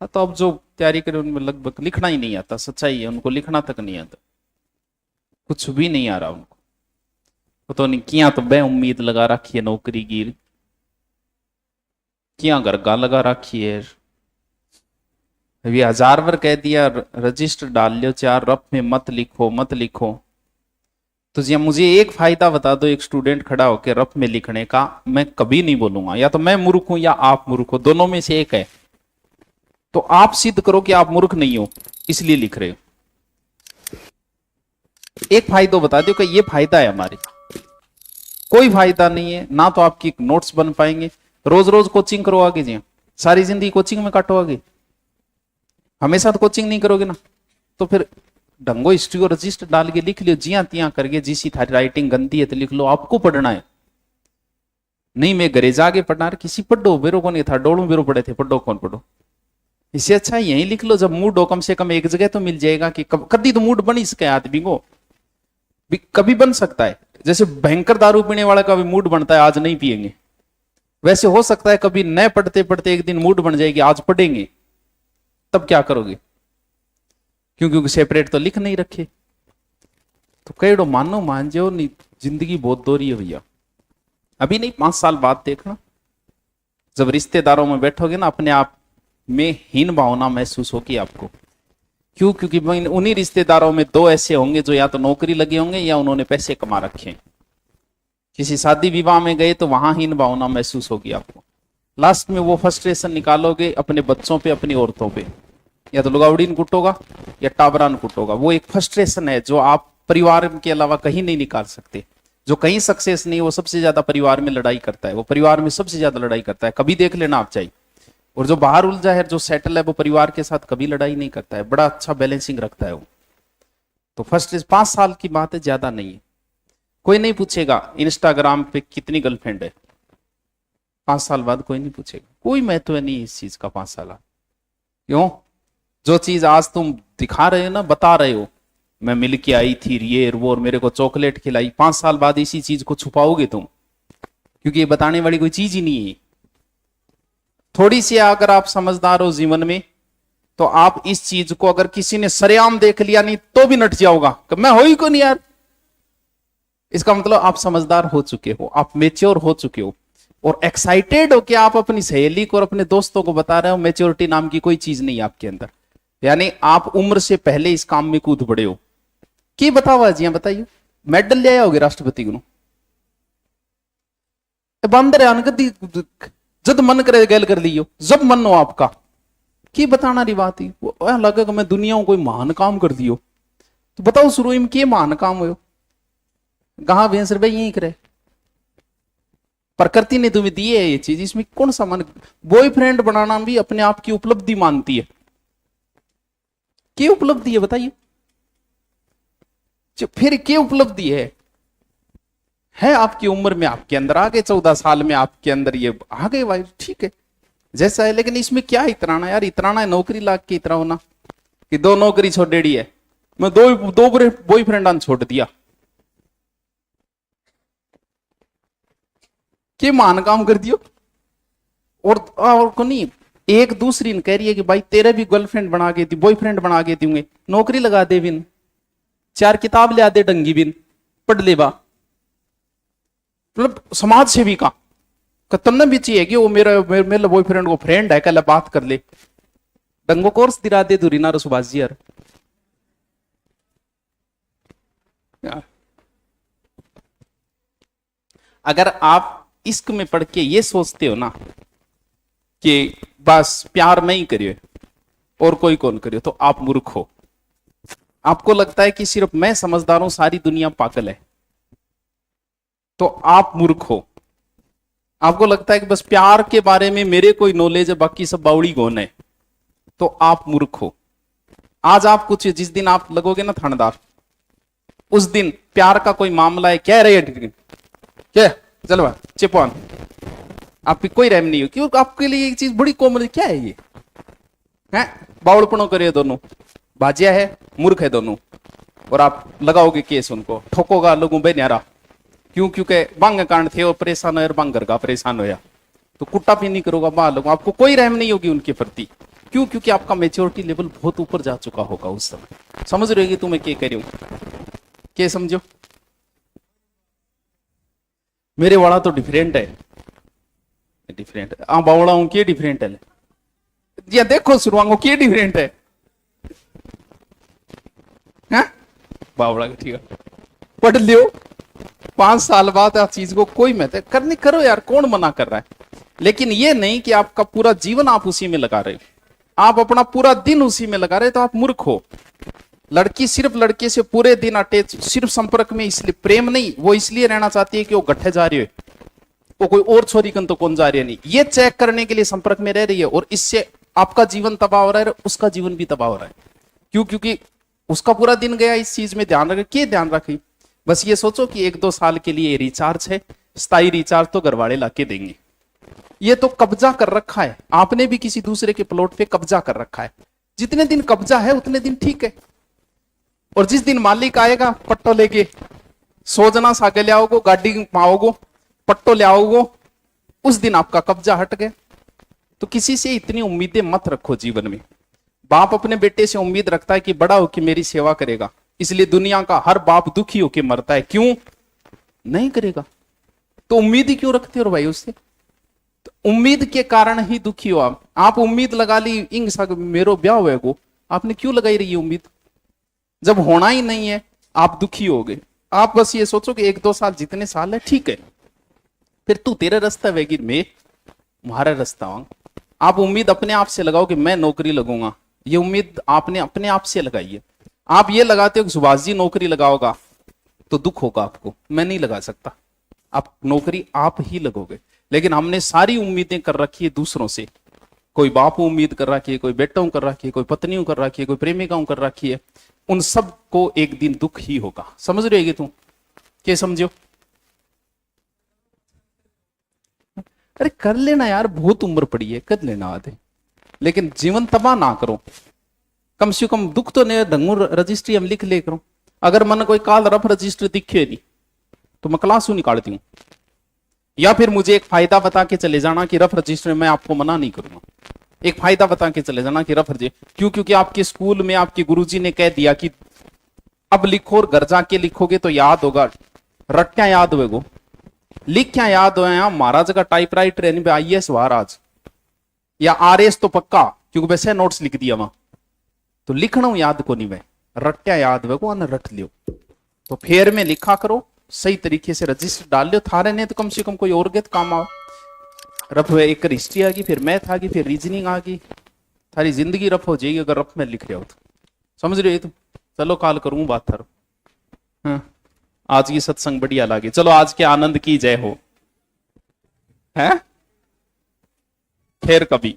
हाँ, तो अब जो तैयारी करे उनमें लगभग लिखना ही नहीं आता, सच्चाई है, उनको लिखना तक नहीं आता, कुछ भी नहीं आ रहा उनको। तो नहीं किया तो बे उम्मीद लगा रखी है नौकरी की, किया गरगा लगा रखी है। अभी 1000 बार कह दिया रजिस्टर डाल लियो, 4 रफ में मत लिखो मत लिखो। तो जी मुझे एक फायदा बता दो, एक स्टूडेंट खड़ा होकर रफ में लिखने का, मैं कभी नहीं बोलूंगा या तो मैं मूर्ख हूं या आप मूर्ख हो, दोनों में से एक है। तो आप सिद्ध करो कि आप मूर्ख नहीं हो इसलिए लिख रहे हो। एक फायदा बता दो कि ये फायदा है हमारे, कोई फायदा नहीं है ना, तो आपकी नोट्स बन पाएंगे। रोज रोज कोचिंग करवाओगे जी, सारी जिंदगी कोचिंग में काटोगे, हमेशा तो कोचिंग नहीं करोगे ना। तो फिर ढंगो हिस्ट्री और रजिस्टर डाल के लिख लियो, जिया तिया करके, जिसी थारी राइटिंग गंदी है तो लिख लो, आपको पढ़ना है। नहीं मैं घरे जाके पढ़ना, किसी पढ़ो बेरो कौन था, डोलू बेरो पढ़े थे, पढ़ो कौन पढ़ो। इससे अच्छा यही लिख लो, जब मूड हो कम से कम एक जगह तो मिल जाएगा कि कभी तो मूड बन ही सके आदमी को, कभी बन सकता है। जैसे भयंकर दारू पीने वाला का भी मूड बनता है आज नहीं पिएंगे, वैसे हो सकता है कभी न पढ़ते पढ़ते एक दिन मूड बन जाएगी आज पढ़ेंगे, तब क्या करोगे? क्योंकि सेपरेट तो लिख नहीं रखे। तो कहो मानो मान जाओ, नहीं जिंदगी बहुत दोहरी है भैया। अभी नहीं 5 साल बाद देखना, जब रिश्तेदारों में बैठोगे ना, अपने आप में हीन भावना महसूस होगी आपको। क्यों? क्योंकि उन्हीं रिश्तेदारों में 2 ऐसे होंगे जो या तो नौकरी लगे होंगे या उन्होंने पैसे कमा रखे हैं। किसी शादी विवाह में गए तो वहां हीन भावना महसूस होगी आपको। लास्ट में वो फ्रस्ट्रेशन निकालोगे अपने बच्चों पे, अपनी औरतों पे, या तो लुगावड़ीन कुटोगा या टाबरान कुटोगा। वो एक फ्रस्ट्रेशन है जो आप परिवार के अलावा कहीं नहीं निकाल सकते। जो कहीं सक्सेस नहीं, वो सबसे ज्यादा परिवार में लड़ाई करता है, वो परिवार में सबसे ज्यादा लड़ाई करता है, कभी देख लेना आप चाहिए। और जो बाहर उलझा है, जो सेटल है, वो परिवार के साथ कभी लड़ाई नहीं करता है, बड़ा अच्छा बैलेंसिंग रखता है वो। तो फर्स्ट 5 साल की बात है, ज्यादा नहीं है। कोई नहीं पूछेगा इंस्टाग्राम पे कितनी गर्लफ्रेंड है, 5 साल बाद कोई नहीं पूछेगा, कोई महत्व नहीं इस चीज का 5 साल। क्यों? जो चीज आज तुम दिखा रहे हो ना, बता रहे हो, मैं मिल के आई थी ये वो और मेरे को चॉकलेट खिलाई, 5 साल बाद इसी चीज को छुपाओगे तुम, क्योंकि ये बताने वाली कोई चीज ही नहीं है। थोड़ी सी अगर आप समझदार हो जीवन में, तो आप इस चीज को अगर किसी ने सरेआम देख लिया नहीं तो भी नट जाओगा कि मैं हो ही को नहीं यार। इसका मतलब आप समझदार हो चुके हो, आप मेच्योर हो चुके हो, और एक्साइटेड हो कि आप अपनी सहेली को और अपने दोस्तों को बता रहे हो मेच्योरिटी नाम की कोई चीज नहीं आपके अंदर। यानी आप उम्र से पहले इस काम में कूद पड़े हो। की बतावा जी, बताइए, मेडल ले आए होगे राष्ट्रपति को, बंदर जब मन करे गैल कर लियो, जब मन हो आपका, की बताना रही बात ही वो लगे कि मैं दुनिया में कोई महान काम कर दियो। तो बताओ शुरू में के महान काम हो, कहां भैंस भाई यही करे, प्रकृति ने तुम्हें दी है ये चीज, इसमें कौन सा मन। बॉयफ्रेंड बनाना भी अपने आप की उपलब्धि मानती है, क्या उपलब्धि है बताइए? फिर क्या उपलब्धि है आपकी उम्र में, आपके अंदर आ गए, 14 साल में आपके अंदर ये आ गए भाई, ठीक है जैसा है। लेकिन इसमें क्या इतराना यार, इतराना है नौकरी लाग के इतरा होना कि 2 नौकरी छोड़ डेड़ी है, मैं दो बॉयफ्रेंड छोड़ दिया, के मान काम कर दियो। और को नहीं, एक दूसरी ने कह रही है कि भाई तेरे भी गर्लफ्रेंड बना के दी, बॉयफ्रेंड बना के दूंगे, नौकरी लगा दे बिन, 4 किताब ले आते डंगी बिन, पढ़ लेवा। मतलब समाज सेवी का तुमने भी चाहिए कि वो मेरे बॉयफ्रेंड को फ्रेंड है, कल बात कर ले, डंगो कोर्स दिरा दे दूरी ना सुभाष जी यार। अगर आप इश्क में पढ़ के ये सोचते हो ना कि बस प्यार मैं ही करिए और कोई कौन करिए, तो आप मूर्ख हो। आपको लगता है कि सिर्फ मैं समझदार हूं, सारी दुनिया पागल है, तो आप मूर्ख हो। आपको लगता है कि बस प्यार के बारे में मेरे कोई नॉलेज है, बाकी सब बावड़ी गौन है, तो आप मूर्ख हो। आज आप कुछ, जिस दिन आप लगोगे ना थानेदार, उस दिन प्यार का कोई मामला है, कह रहे क्या चलो चिपॉन, आपकी कोई रहम नहीं हो, क्यों? आपके लिए एक चीज बड़ी कॉमन, क्या है ये है, बावड़पणों करे दोनों, भाजिया है, मूर्ख है दोनों, और आप लगाओगे केस उनको, ठोकोगा लोगों बे न्यारा। क्यों? क्योंकि बांग कांड थे और परेशान हो, बांगर का परेशान होया, तो कुट्टा भी नहीं करोगा बा लोगों, आपको कोई रहम नहीं होगी उनके प्रति। क्यों? क्योंकि आपका मेच्योरिटी लेवल बहुत ऊपर जा चुका होगा उस समय। समझ रहे हो कि तुम्हें क्या कह रही हूं? क्या समझो? मेरे वाला तो डिफरेंट है, डिफरेंट आ बावड़ा हूं, क्या डिफरेंट है? जी देखो सुरवांगो क्या डिफरेंट है, हैं? बावड़ा ठीक है, पढ़ लियो। 5 साल बाद आप चीज को कोई महत्व करनी करो यार, कौन मना कर रहा है? लेकिन ये नहीं कि आपका पूरा जीवन आप उसी में लगा रहे हो, आप अपना पूरा दिन उसी में लगा रहे, तो आप मूर्ख हो। लड़की सिर्फ लड़के से पूरे दिन अटैच, सिर्फ संपर्क में, इसलिए प्रेम नहीं, वो इसलिए रहना चाहती है कि वो गट्ठे जा रही है, वो कोई और छोरी कन तो कौन जा रही है नहीं, ये चेक करने के लिए संपर्क में रह रही है, और इससे आपका जीवन तबाह हो रहा है, उसका जीवन भी तबाह हो रहा है। क्यों? क्योंकि उसका पूरा दिन गया इस चीज में ध्यान रखे। क्या ध्यान रखी? बस ये सोचो कि 1-2 साल के लिए रिचार्ज है, स्थायी रिचार्ज तो घरवाले लाके देंगे। ये तो कब्जा कर रखा है, आपने भी किसी दूसरे के प्लॉट पे कब्जा कर रखा है। जितने दिन कब्जा है उतने दिन ठीक है, और जिस दिन मालिक आएगा पट्टो लेके, सोजना सागे ले आओगो, गाड़ी पाओगो, पट्टो ले आओगो, उस दिन आपका कब्जा हट गया। तो किसी से इतनी उम्मीदें मत रखो जीवन में। बाप अपने बेटे से उम्मीद रखता है कि बड़ा होकर मेरी सेवा करेगा, इसलिए दुनिया का हर बाप दुखी होकर मरता है। क्यों? नहीं करेगा तो उम्मीद ही क्यों रखते हो भाई उससे? तो उम्मीद के कारण ही दुखी हो आप। आप उम्मीद लगा ली इंग सग मेरो ब्याह हुए को, आपने क्यों लगाई रही है उम्मीद? जब होना ही नहीं है आप दुखी हो गए। आप बस ये सोचो कि 1-2 साल जितने साल है ठीक है, फिर तू तेरा रास्ता वेगी, मैं तुम्हारा रास्ता हूं। आप उम्मीद अपने आप से लगाओ कि मैं नौकरी लगूंगा, ये उम्मीद आपने अपने आप से लगाई है। आप ये लगाते हो कि सुभाष जी नौकरी लगाओगा तो दुख होगा आपको, मैं नहीं लगा सकता। आप नौकरी आप ही लगोगे। लेकिन हमने सारी उम्मीदें कर रखी है दूसरों से। कोई बाप उम्मीद कर रखी है, कोई बेटों कर रखी है, कोई पत्नियों कर रखी है, कोई प्रेमिकाओं कर रखी है। उन सब को एक दिन दुख ही होगा। समझ रहेगी तू? क्या समझो? अरे कर लेना यार, बहुत उम्र पड़ी है, कर लेना आधे, लेकिन जीवन तबाह ना करो। कम से कम दुख तो नहीं, ढंगू रजिस्ट्री हम लिख ले करो। अगर मन कोई काल रफ रजिस्टर दिखे नहीं तो मैं क्लास निकालती हूं, या फिर मुझे एक फायदा बता के चले जाना कि रफ रजिस्टर, मैं आपको मना नहीं करूंगा। एक फायदा बता के चले जाना कि रफ रजिस्टर। क्यों? क्योंकि आपके स्कूल में आपके गुरुजी ने कह दिया कि अब लिखो, और घर जाके लिखोगे तो याद होगा। रट्टा याद होगा, लिख क्या याद हो? महाराज का टाइपराइटर यानी IAS महाराज या RS तो पक्का, क्योंकि वैसे नोट्स लिख दिया वहां, तो लिखना याद को नहीं, वह रट्टा याद वेगो न रट लियो। तो फेर में लिखा करो, सही तरीके से रजिस्टर डाल लियो थारे ने, तो कम से कम कोई और गए तो काम आओ। रफ एक हिस्ट्री आ गई, फिर मैथ आ गई, फिर रीजनिंग आ गई, थारी जिंदगी रफ हो जाएगी अगर रफ में लिख रहे हो तो। समझ रहे हो तुम? चलो काल करूं बात थारो। हाँ, आज की सत्संग बढ़िया लगी। चलो आज के आनंद की जय हो, है फिर कभी।